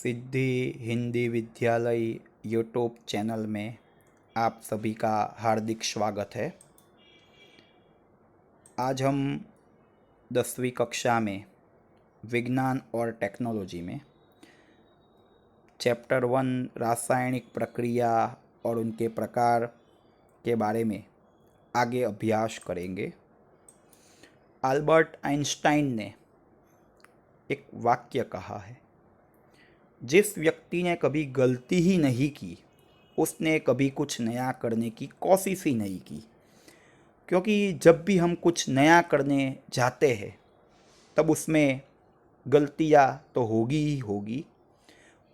सिद्धि हिंदी विद्यालय YouTube channel में आप सभी का हार्दिक स्वागत है। आज हम 10वीं कक्षा में विज्ञान और टेक्नोलॉजी में चैप्टर 1 रासायनिक प्रक्रिया और उनके प्रकार के बारे में आगे अभ्यास करेंगे। अल्बर्ट आइंस्टाइन ने एक वाक्य कहा है, जिस व्यक्ति ने कभी गलती ही नहीं की उसने कभी कुछ नया करने की कोशिश ही नहीं की। क्योंकि जब भी हम कुछ नया करने जाते हैं तब उसमें गलतियां तो होगी ही होगी,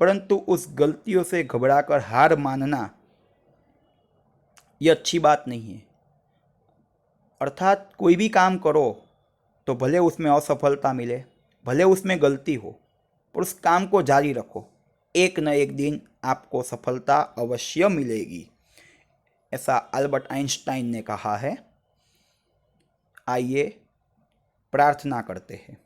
परंतु उस गलतियों से घबराकर हार मानना ये अच्छी बात नहीं है। अर्थात कोई भी काम करो तो भले उसमें असफलता मिले, भले उसमें गलती हो, पर उस काम को जारी रखो। एक न एक दिन आपको सफलता अवश्य मिलेगी, ऐसा अल्बर्ट आइंस्टाइन ने कहा है। आइए प्रार्थना करते हैं।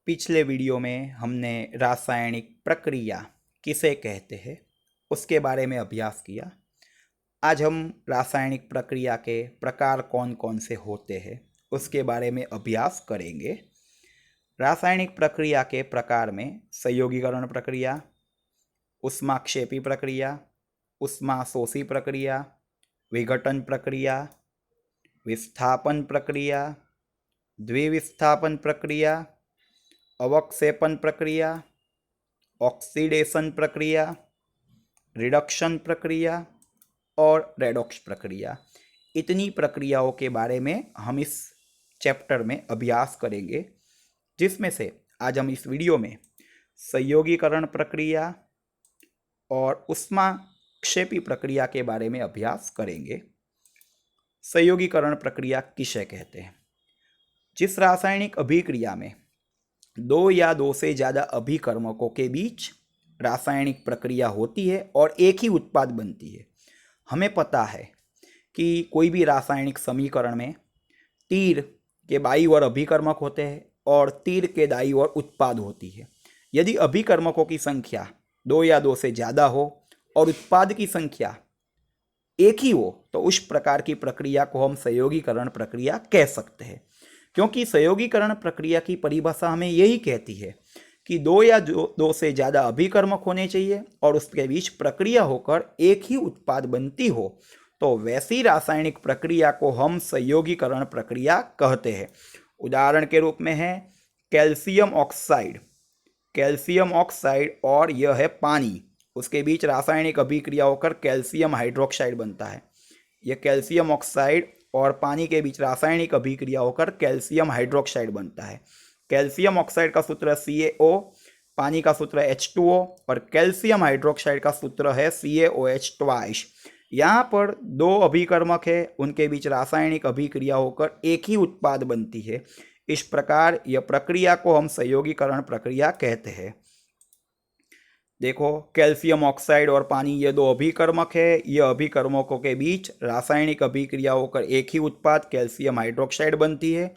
पिछले वीडियो में हमने रासायनिक प्रक्रिया किसे कहते हैं उसके बारे में अभ्यास किया। आज हम रासायनिक प्रक्रिया के प्रकार कौन कौन से होते हैं उसके बारे में अभ्यास करेंगे। रासायनिक प्रक्रिया के प्रकार में संयोगीकरण प्रक्रिया, ऊष्माक्षेपी प्रक्रिया, ऊष्माशोषी प्रक्रिया, विघटन प्रक्रिया, विस्थापन प्रक्रिया, द्विविस्थापन प्रक्रिया, अवक्षेपण प्रक्रिया, ऑक्सीडेशन प्रक्रिया, रिडक्शन प्रक्रिया और रेडॉक्स प्रक्रिया, इतनी प्रक्रियाओं के बारे में हम इस चैप्टर में अभ्यास करेंगे, जिसमें से आज हम इस वीडियो में संयोगीकरण प्रक्रिया और ऊष्माक्षेपी प्रक्रिया के बारे में अभ्यास करेंगे। संयोगीकरण प्रक्रिया किसे कहते हैं? जिस रासायनिक अभिक्रिया में दो या दो से ज़्यादा अभिकर्मकों के बीच रासायनिक प्रक्रिया होती है और एक ही उत्पाद बनती है। हमें पता है कि कोई भी रासायनिक समीकरण में तीर के बाईं ओर अभिकर्मक होते हैं और तीर के दाईं ओर उत्पाद होती है। यदि अभिकर्मकों की संख्या दो या दो से ज़्यादा हो और उत्पाद की संख्या एक ही हो तो उस प्रकार की प्रक्रिया को हम संयोगीकरण प्रक्रिया कह सकते हैं। क्योंकि संयोगीकरण प्रक्रिया की परिभाषा हमें यही कहती है कि दो या दो से ज़्यादा अभिकर्मक होने चाहिए और उसके बीच प्रक्रिया होकर एक ही उत्पाद बनती हो, तो वैसी रासायनिक प्रक्रिया को हम संयोगीकरण प्रक्रिया कहते हैं। उदाहरण के रूप में है कैल्शियम ऑक्साइड। कैल्शियम ऑक्साइड और यह है पानी, उसके बीच रासायनिक अभिक्रिया होकर कैल्शियम हाइड्रोक्साइड बनता है। यह कैल्शियम ऑक्साइड और पानी के बीच रासायनिक अभिक्रिया होकर कैल्शियम हाइड्रोक्साइड बनता है। कैल्शियम ऑक्साइड का सूत्र CaO, पानी का सूत्र है H2O और कैल्शियम हाइड्रोक्साइड का सूत्र है CaOH ट्वाइस। यहाँ पर दो अभिकर्मक है, उनके बीच रासायनिक अभिक्रिया होकर एक ही उत्पाद बनती है। इस प्रकार यह प्रक्रिया को हम संयोगीकरण प्रक्रिया कहते हैं। देखो, कैल्शियम ऑक्साइड और पानी ये दो अभिकर्मक है, ये अभिकर्मकों के बीच रासायनिक अभिक्रिया होकर एक ही उत्पाद कैल्शियम हाइड्रोक्साइड बनती है,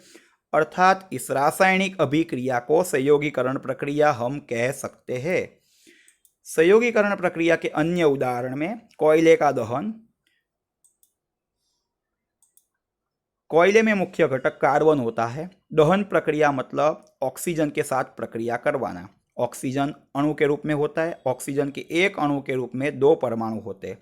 अर्थात इस रासायनिक अभिक्रिया को संयोगीकरण प्रक्रिया हम कह सकते हैं। संयोगीकरण प्रक्रिया के अन्य उदाहरण में कोयले का दहन। कोयले में मुख्य घटक कार्बन होता है। दहन प्रक्रिया मतलब ऑक्सीजन के साथ प्रक्रिया करवाना। ऑक्सीजन अणु के रूप में होता है। ऑक्सीजन के एक अणु के रूप में दो परमाणु होते हैं।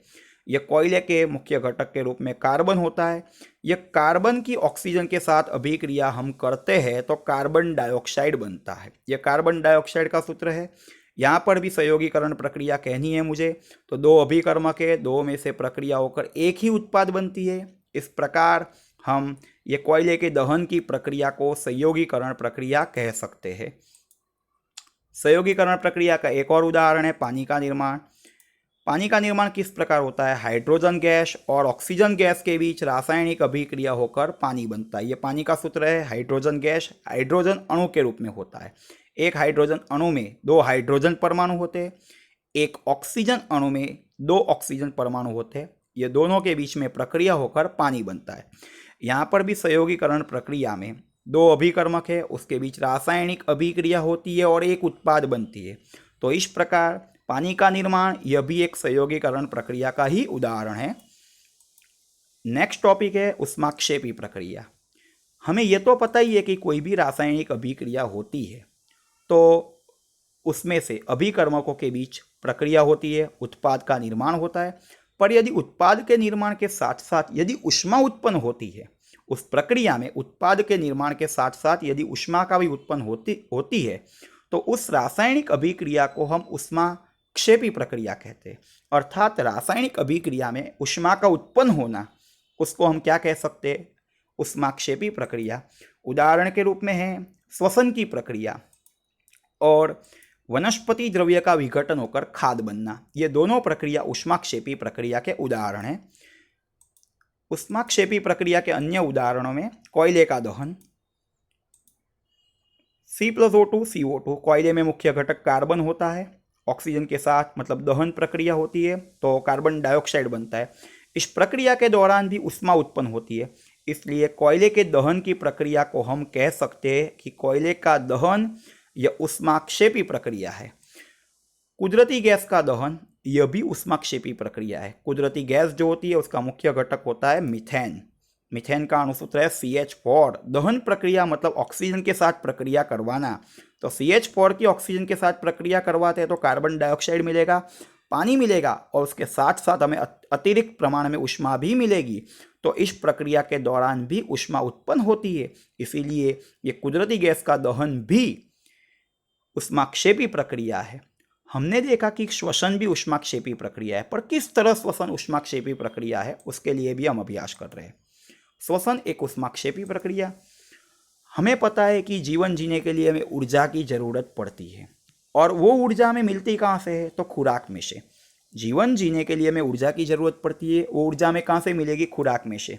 यह कोयले के मुख्य घटक के रूप में कार्बन होता है। यह कार्बन की ऑक्सीजन के साथ अभिक्रिया हम करते हैं तो कार्बन डाइऑक्साइड बनता है। यह कार्बन डाइऑक्साइड का सूत्र है। यहाँ पर भी संयोगीकरण प्रक्रिया कहनी है मुझे, तो दो अभिकर्मक है, दो में से प्रक्रिया होकर एक ही उत्पाद बनती है। इस प्रकार हम ये कोयले के दहन की प्रक्रिया को संयोगीकरण प्रक्रिया कह सकते हैं। संयोगीकरण प्रक्रिया का एक और उदाहरण है पानी का निर्माण। पानी का निर्माण किस प्रकार होता है? हाइड्रोजन गैस और ऑक्सीजन गैस के बीच रासायनिक अभिक्रिया होकर पानी बनता है। ये पानी का सूत्र है। हाइड्रोजन गैस हाइड्रोजन अणु के रूप में होता है। एक हाइड्रोजन अणु में दो हाइड्रोजन परमाणु होते हैं। एक ऑक्सीजन अणु में दो ऑक्सीजन परमाणु होते हैं। ये दोनों के बीच में प्रक्रिया होकर पानी बनता है। यहाँ पर भी संयोगीकरण प्रक्रिया में दो अभिकर्मक है, उसके बीच रासायनिक अभिक्रिया होती है और एक उत्पाद बनती है। तो इस प्रकार पानी का निर्माण यह भी एक संयोगीकरण प्रक्रिया का ही उदाहरण है। नेक्स्ट टॉपिक है ऊष्माक्षेपी प्रक्रिया। हमें यह तो पता ही है कि कोई भी रासायनिक अभिक्रिया होती है तो उसमें से अभिकर्मकों के बीच प्रक्रिया होती है, उत्पाद का निर्माण होता है। पर यदि उत्पाद के निर्माण के साथ साथ यदि ऊष्मा उत्पन्न होती है, उस प्रक्रिया में उत्पाद के निर्माण के साथ साथ यदि ऊष्मा का भी उत्पन्न होती है तो उस रासायनिक अभिक्रिया को हम ऊष्माक्षेपी प्रक्रिया कहते हैं। अर्थात रासायनिक अभिक्रिया में ऊष्मा का उत्पन्न होना, उसको हम क्या कह सकते हैं? ऊष्माक्षेपी प्रक्रिया। उदाहरण के रूप में है श्वसन की प्रक्रिया और वनस्पति द्रव्य का विघटन होकर खाद बनना। ये दोनों प्रक्रिया ऊष्माक्षेपी प्रक्रिया के उदाहरण हैं। ऊष्माक्षेपी प्रक्रिया के अन्य उदाहरणों में कोयले का दहन, C+O2 CO2। कोयले में मुख्य घटक कार्बन होता है, ऑक्सीजन के साथ मतलब दहन प्रक्रिया होती है तो कार्बन डाइऑक्साइड बनता है। इस प्रक्रिया के दौरान भी ऊष्मा उत्पन्न होती है, इसलिए कोयले के दहन की प्रक्रिया को हम कह सकते हैं कि कोयले का दहन यह ऊष्माक्षेपी प्रक्रिया है। कुदरती गैस का दहन यह भी ऊष्माक्षेपी प्रक्रिया है। कुदरती गैस जो होती है उसका मुख्य घटक होता है मीथेन। मीथेन का अणुसूत्र है CH4। दहन प्रक्रिया मतलब ऑक्सीजन के साथ प्रक्रिया करवाना, तो CH4 की ऑक्सीजन के साथ प्रक्रिया करवाते हैं तो कार्बन डाइऑक्साइड मिलेगा, पानी मिलेगा और उसके साथ साथ हमें अतिरिक्त प्रमाण में ऊष्मा भी मिलेगी। तो इस प्रक्रिया के दौरान भी ऊष्मा उत्पन्न होती है, इसीलिए ये कुदरती गैस का दहन भी ऊष्माक्षेपी प्रक्रिया है। हमने देखा कि श्वसन भी ऊष्माक्षेपी प्रक्रिया है, पर किस तरह श्वसन ऊष्माक्षेपी प्रक्रिया है उसके लिए भी हम अभ्यास कर रहे हैं। श्वसन एक ऊष्माक्षेपी प्रक्रिया। हमें पता है कि जीवन जीने के लिए हमें ऊर्जा की जरूरत पड़ती है और वो ऊर्जा हमें मिलती कहाँ से है? तो खुराक में से। जीवन जीने के लिए हमें ऊर्जा की जरूरत पड़ती है, वो ऊर्जा में कहाँ से मिलेगी? खुराक में से।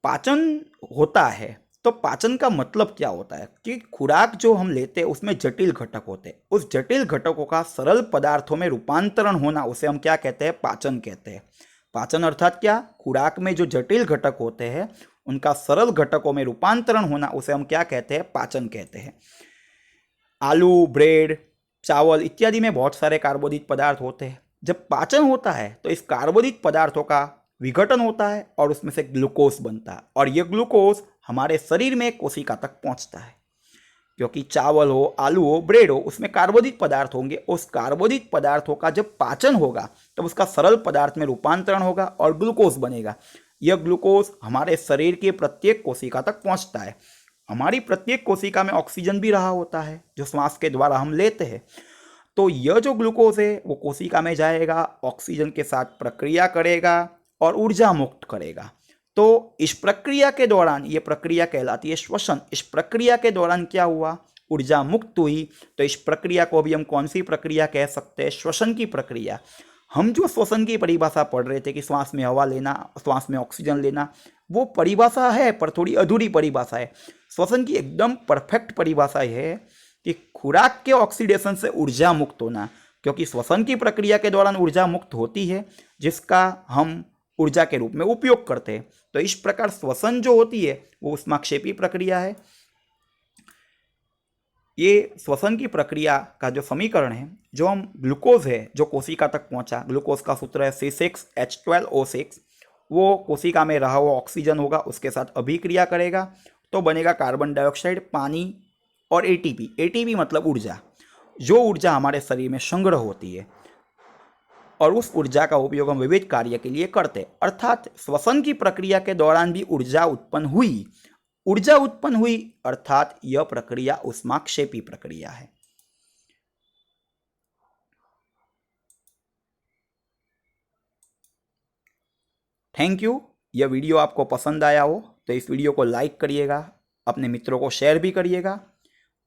पाचन होता है तो पाचन का मतलब क्या होता है कि खुराक जो हम लेते हैं उसमें जटिल घटक होते हैं, उस जटिल घटकों का सरल पदार्थों में रूपांतरण होना, उसे हम क्या कहते हैं? पाचन कहते हैं। पाचन अर्थात क्या? खुराक में जो जटिल घटक होते हैं उनका सरल घटकों में रूपांतरण होना, उसे हम क्या कहते हैं? पाचन कहते हैं। आलू, ब्रेड, चावल इत्यादि में बहुत सारे कार्बोदीत पदार्थ होते हैं। जब पाचन होता है तो इस कार्बोदीत पदार्थों का विघटन होता है और उसमें से ग्लूकोज बनता है और यह ग्लूकोज हमारे शरीर में कोशिका तक पहुंचता है। क्योंकि चावल हो, आलू हो, ब्रेड हो, उसमें कार्बोदीत पदार्थ होंगे। उस कार्बोदीत पदार्थों का जब पाचन होगा तब उसका सरल पदार्थ में रूपांतरण होगा और ग्लूकोज बनेगा। यह ग्लूकोज हमारे शरीर के प्रत्येक कोशिका तक पहुंचता है। हमारी प्रत्येक कोशिका में ऑक्सीजन भी रहा होता है जो श्वास के द्वारा हम लेते हैं। तो यह जो ग्लूकोज है वो कोशिका में जाएगा, ऑक्सीजन के साथ प्रक्रिया करेगा और ऊर्जा मुक्त करेगा। तो इस प्रक्रिया के दौरान, ये प्रक्रिया कहलाती है श्वसन। इस प्रक्रिया के दौरान क्या हुआ? ऊर्जा मुक्त हुई, तो इस प्रक्रिया को भी हम कौन सी प्रक्रिया कह सकते हैं? श्वसन की प्रक्रिया। हम जो श्वसन की परिभाषा पढ़ रहे थे कि श्वास में हवा लेना, श्वास में ऑक्सीजन लेना, वो परिभाषा है पर थोड़ी अधूरी परिभाषा है। श्वसन की एकदम परफेक्ट परिभाषा यह है कि खुराक के ऑक्सीडेशन से ऊर्जा मुक्त होना, क्योंकि श्वसन की प्रक्रिया के दौरान ऊर्जा मुक्त होती है जिसका हम ऊर्जा के रूप में उपयोग करते हैं। तो इस प्रकार श्वसन जो होती है वो ऊष्माक्षेपी प्रक्रिया है। ये श्वसन की प्रक्रिया का जो समीकरण है, जो हम ग्लूकोज है जो कोशिका तक पहुंचा, ग्लूकोज का सूत्र है C6H12O6, वो कोशिका में रहा हुआ ऑक्सीजन होगा, उसके साथ अभिक्रिया करेगा तो बनेगा कार्बन डाइऑक्साइड, पानी और एटीपी। एटीपी मतलब ऊर्जा, जो ऊर्जा हमारे शरीर में संग्रह होती है और उस ऊर्जा का उपयोग हम विविध कार्य के लिए करते हैं। अर्थात श्वसन की प्रक्रिया के दौरान भी ऊर्जा उत्पन्न हुई। ऊर्जा उत्पन्न हुई अर्थात यह प्रक्रिया ऊष्माक्षेपी प्रक्रिया है। Thank you. यह वीडियो आपको पसंद आया हो तो इस वीडियो को लाइक करिएगा, अपने मित्रों को शेयर भी करिएगा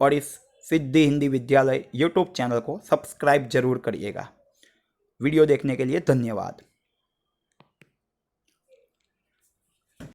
और इस सिद्धि हिंदी विद्यालय यूट्यूब चैनल को सब्सक्राइब जरूर करिएगा। वीडियो देखने के लिए धन्यवाद।